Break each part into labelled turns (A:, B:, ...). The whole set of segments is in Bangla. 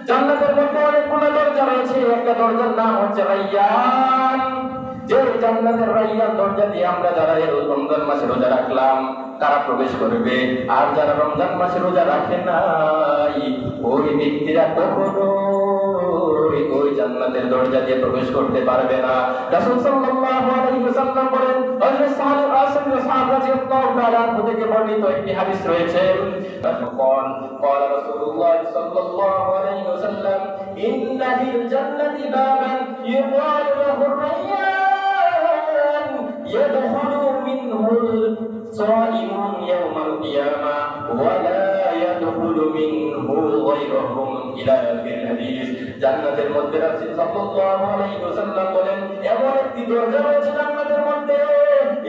A: জান্নাতের মধ্যে অনেকগুলো দরজা রয়েছে, একটা দরজার নাম হচ্ছে রায়্যান। যে জান্নাতের রায়্যান দরজা দিয়ে আমরা যারা এই রমজান মাসে রোজা রাখলাম তারা প্রবেশ করবে, আর যারা রমজান মাসে রোজা রাখে নাই ওই ব্যক্তিরা কখনো ওই জান্নাতের দরজা দিয়ে প্রবেশ করতে পারবে না। রাসূল সাল্লাল্লাহু আলাইহি ওয়াসাল্লাম বলেন, হযরত সাহাবা রাসূল সাহাবা রাদিয়াল্লাহু তাআলা থেকে বর্ণিত একটি হাদিস রয়েছে, قال رسول الله صلى الله عليه وسلم إن في الجنة بابا يقال له الريان يدخل منه الصائمون يوم القيامة ولا يدخل منه غيرهم إلى آخر الحديث। জান্নাতের মধ্যে রাসূল সাল্লাল্লাহু আলাইহি ওয়াসাল্লাম বলেন, এমন একটি দরজা রয়েছে জান্নাতের মধ্যে,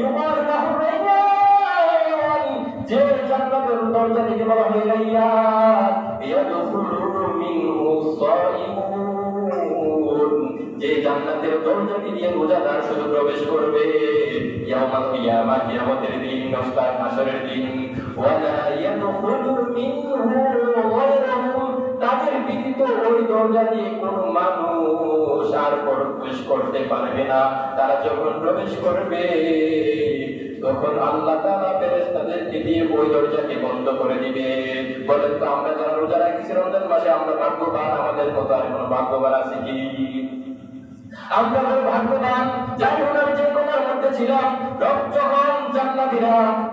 A: ইউকাল লাহু রায়্যান, যে জান্নাতের দরজা থেকে বলা হয় রায়্যান, ইয়াদখুলু মিনহু সাইমুন, যে জান্নাতের দরজা দিয়ে রোজাদার শুধু প্রবেশ করবে ইয়াউমাল কিয়ামা, কিয়ামতের দিন, হাশরের দিন, ওয়ালা ইয়াদখুলু মিনহু গায়রুহুম, তাদের ব্যতীত ওই দরজা দিয়ে কোনো মানুষ আর প্রবেশ করতে পারবে না। তারা যখন প্রবেশ করবে তখন আল্লাহ তাআলা ফেরেশতাদেরকে দিয়ে ওই দরজাকে বন্ধ করে দিবে। বলেন তো আমরা যারা রোজা রাখছি রমজান মাসে আমরা ভাগ্যবান, আমাদের মতো আর কোনো ভাগ্যবান আছে কি? আমরা ভাগ্যবান যাই হোক, আমি যে কোনার মধ্যে ছিলাম, যখন জান্নাতীরা